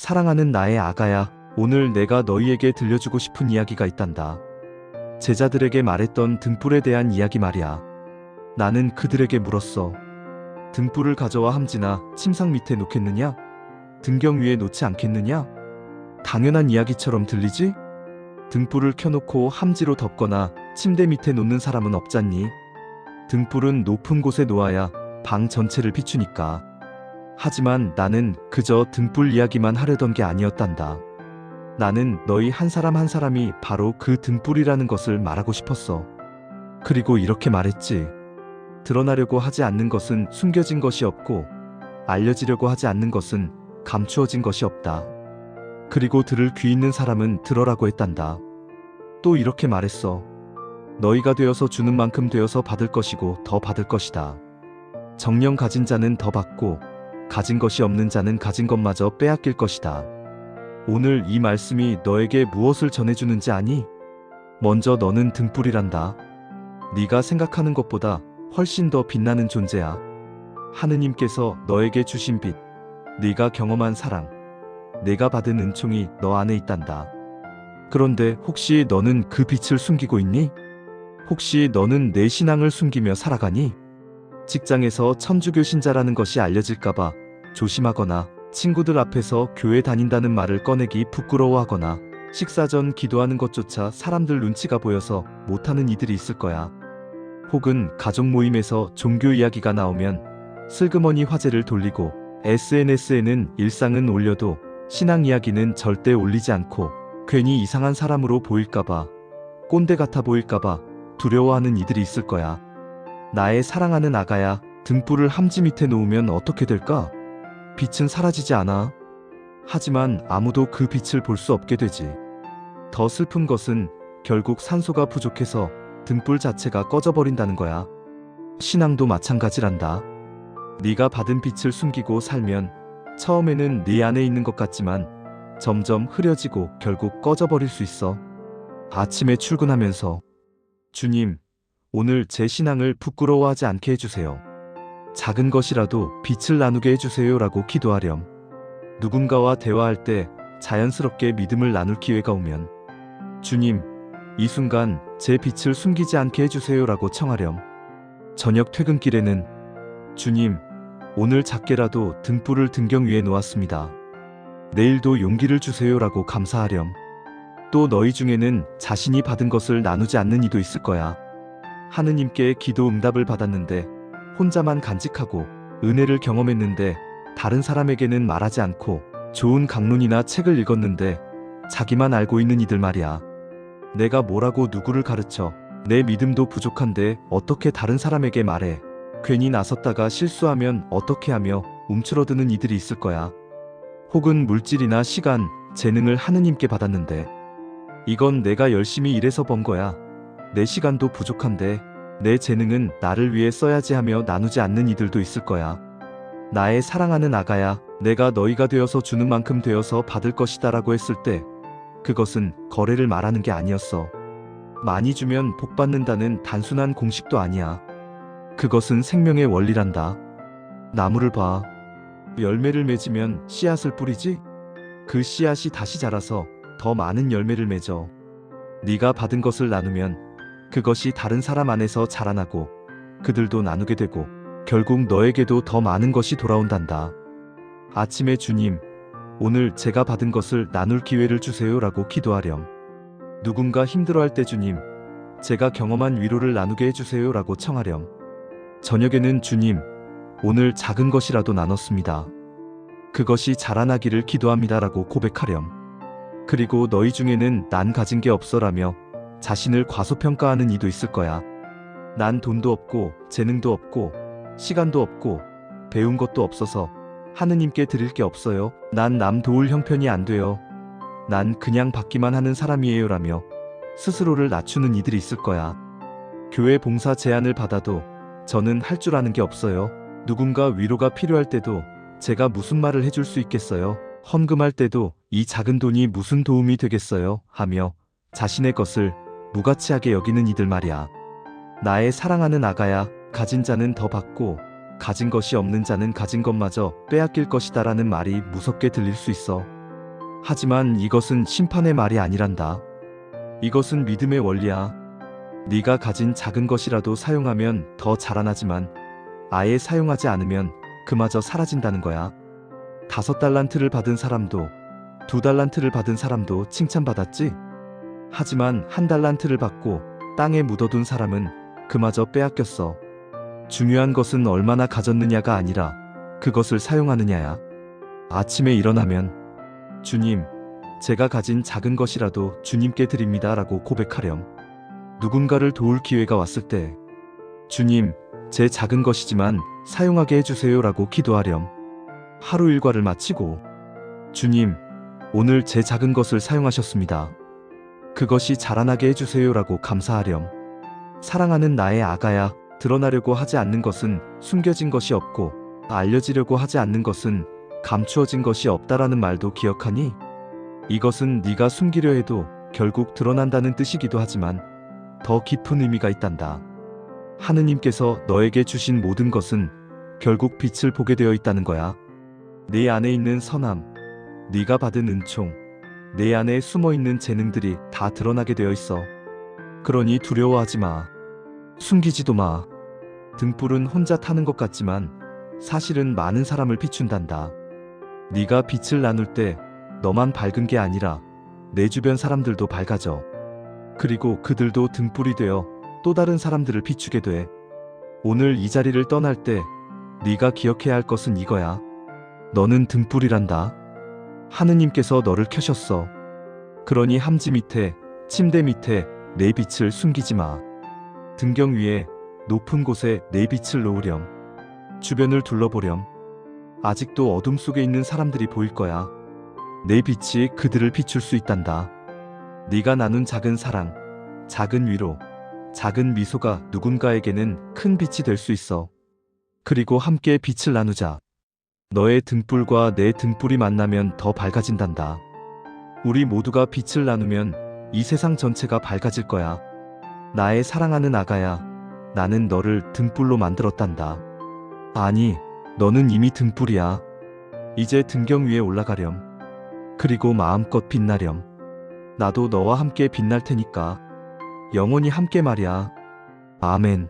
사랑하는 나의 아가야, 오늘 내가 너희에게 들려주고 싶은 이야기가 있단다. 제자들에게 말했던 등불에 대한 이야기 말이야. 나는 그들에게 물었어. 등불을 가져와 함지나 침상 밑에 놓겠느냐? 등경 위에 놓지 않겠느냐? 당연한 이야기처럼 들리지? 등불을 켜놓고 함지로 덮거나 침대 밑에 놓는 사람은 없잖니? 등불은 높은 곳에 놓아야 방 전체를 비추니까. 하지만 나는 그저 등불 이야기만 하려던 게 아니었단다. 나는 너희 한 사람 한 사람이 바로 그 등불이라는 것을 말하고 싶었어. 그리고 이렇게 말했지. 드러나려고 하지 않는 것은 숨겨진 것이 없고, 알려지려고 하지 않는 것은 감추어진 것이 없다. 그리고 들을 귀 있는 사람은 들어라고 했단다. 또 이렇게 말했어. 너희가 되어서 주는 만큼 되어서 받을 것이고 더 받을 것이다. 정령 가진 자는 더 받고, 가진 것이 없는 자는 가진 것마저 빼앗길 것이다. 오늘 이 말씀이 너에게 무엇을 전해주는지 아니? 먼저 너는 등불이란다. 네가 생각하는 것보다 훨씬 더 빛나는 존재야. 하느님께서 너에게 주신 빛, 네가 경험한 사랑, 내가 받은 은총이 너 안에 있단다. 그런데 혹시 너는 그 빛을 숨기고 있니? 혹시 너는 내 신앙을 숨기며 살아가니? 직장에서 천주교 신자라는 것이 알려질까봐 조심하거나, 친구들 앞에서 교회 다닌다는 말을 꺼내기 부끄러워하거나, 식사 전 기도하는 것조차 사람들 눈치가 보여서 못하는 이들이 있을 거야. 혹은 가족 모임에서 종교 이야기가 나오면 슬그머니 화제를 돌리고, SNS에는 일상은 올려도 신앙 이야기는 절대 올리지 않고, 괜히 이상한 사람으로 보일까봐, 꼰대 같아 보일까봐 두려워하는 이들이 있을 거야. 나의 사랑하는 아가야, 등불을 함지 밑에 놓으면 어떻게 될까? 빛은 사라지지 않아. 하지만 아무도 그 빛을 볼 수 없게 되지. 더 슬픈 것은 결국 산소가 부족해서 등불 자체가 꺼져버린다는 거야. 신앙도 마찬가지란다. 네가 받은 빛을 숨기고 살면 처음에는 네 안에 있는 것 같지만 점점 흐려지고 결국 꺼져버릴 수 있어. 아침에 출근하면서 주님, 오늘 제 신앙을 부끄러워하지 않게 해주세요. 작은 것이라도 빛을 나누게 해주세요 라고 기도하렴. 누군가와 대화할 때 자연스럽게 믿음을 나눌 기회가 오면 주님, 이 순간 제 빛을 숨기지 않게 해주세요 라고 청하렴. 저녁 퇴근길에는 주님, 오늘 작게라도 등불을 등경 위에 놓았습니다. 내일도 용기를 주세요 라고 감사하렴. 또 너희 중에는 자신이 받은 것을 나누지 않는 이도 있을 거야. 하느님께 기도 응답을 받았는데 혼자만 간직하고, 은혜를 경험했는데 다른 사람에게는 말하지 않고, 좋은 강론이나 책을 읽었는데 자기만 알고 있는 이들 말이야. 내가 뭐라고 누구를 가르쳐, 내 믿음도 부족한데 어떻게 다른 사람에게 말해, 괜히 나섰다가 실수하면 어떻게 하며 움츠러드는 이들이 있을 거야. 혹은 물질이나 시간, 재능을 하느님께 받았는데 이건 내가 열심히 일해서 번 거야. 내 시간도 부족한데 내 재능은 나를 위해 써야지 하며 나누지 않는 이들도 있을 거야. 나의 사랑하는 아가야, 내가 너희가 되어서 주는 만큼 되어서 받을 것이다 라고 했을 때 그것은 거래를 말하는 게 아니었어. 많이 주면 복 받는다는 단순한 공식도 아니야. 그것은 생명의 원리란다. 나무를 봐. 열매를 맺으면 씨앗을 뿌리지? 그 씨앗이 다시 자라서 더 많은 열매를 맺어. 네가 받은 것을 나누면 그것이 다른 사람 안에서 자라나고, 그들도 나누게 되고 결국 너에게도 더 많은 것이 돌아온단다. 아침에 주님, 오늘 제가 받은 것을 나눌 기회를 주세요 라고 기도하렴. 누군가 힘들어할 때 주님, 제가 경험한 위로를 나누게 해주세요 라고 청하렴. 저녁에는 주님, 오늘 작은 것이라도 나눴습니다. 그것이 자라나기를 기도합니다 라고 고백하렴. 그리고 너희 중에는 난 가진 게 없어라며 자신을 과소평가하는 이도 있을 거야. 난 돈도 없고 재능도 없고 시간도 없고 배운 것도 없어서 하느님께 드릴 게 없어요. 난 남 도울 형편이 안 돼요. 난 그냥 받기만 하는 사람이에요 라며 스스로를 낮추는 이들이 있을 거야. 교회 봉사 제안을 받아도 저는 할 줄 아는 게 없어요. 누군가 위로가 필요할 때도 제가 무슨 말을 해줄 수 있겠어요. 헌금할 때도 이 작은 돈이 무슨 도움이 되겠어요 하며 자신의 것을 무가치하게 여기는 이들 말이야. 나의 사랑하는 아가야, 가진 자는 더 받고 가진 것이 없는 자는 가진 것마저 빼앗길 것이다 라는 말이 무섭게 들릴 수 있어. 하지만 이것은 심판의 말이 아니란다. 이것은 믿음의 원리야. 네가 가진 작은 것이라도 사용하면 더 자라나지만 아예 사용하지 않으면 그마저 사라진다는 거야. 5달란트를 받은 사람도 2달란트를 받은 사람도 칭찬받았지? 하지만 1달란트를 받고 땅에 묻어둔 사람은 그마저 빼앗겼어. 중요한 것은 얼마나 가졌느냐가 아니라 그것을 사용하느냐야. 아침에 일어나면 주님, 제가 가진 작은 것이라도 주님께 드립니다 라고 고백하렴. 누군가를 도울 기회가 왔을 때 주님, 제 작은 것이지만 사용하게 해주세요 라고 기도하렴. 하루 일과를 마치고 주님, 오늘 제 작은 것을 사용하셨습니다. 그것이 자라나게 해주세요 라고 감사하렴. 사랑하는 나의 아가야, 드러나려고 하지 않는 것은 숨겨진 것이 없고 알려지려고 하지 않는 것은 감추어진 것이 없다라는 말도 기억하니? 이것은 네가 숨기려 해도 결국 드러난다는 뜻이기도 하지만 더 깊은 의미가 있단다. 하느님께서 너에게 주신 모든 것은 결국 빛을 보게 되어 있다는 거야. 내 안에 있는 선함, 네가 받은 은총, 내 안에 숨어있는 재능들이 다 드러나게 되어 있어. 그러니 두려워하지 마. 숨기지도 마. 등불은 혼자 타는 것 같지만 사실은 많은 사람을 비춘단다. 네가 빛을 나눌 때 너만 밝은 게 아니라 내 주변 사람들도 밝아져. 그리고 그들도 등불이 되어 또 다른 사람들을 비추게 돼. 오늘 이 자리를 떠날 때 네가 기억해야 할 것은 이거야. 너는 등불이란다. 하느님께서 너를 켜셨어. 그러니 함지 밑에, 침대 밑에 내 빛을 숨기지 마. 등경 위에, 높은 곳에 내 빛을 놓으렴. 주변을 둘러보렴. 아직도 어둠 속에 있는 사람들이 보일 거야. 내 빛이 그들을 비출 수 있단다. 네가 나눈 작은 사랑, 작은 위로, 작은 미소가 누군가에게는 큰 빛이 될 수 있어. 그리고 함께 빛을 나누자. 너의 등불과 내 등불이 만나면 더 밝아진단다. 우리 모두가 빛을 나누면 이 세상 전체가 밝아질 거야. 나의 사랑하는 아가야, 나는 너를 등불로 만들었단다. 아니, 너는 이미 등불이야. 이제 등경 위에 올라가렴. 그리고 마음껏 빛나렴. 나도 너와 함께 빛날 테니까. 영원히 함께 말이야. 아멘.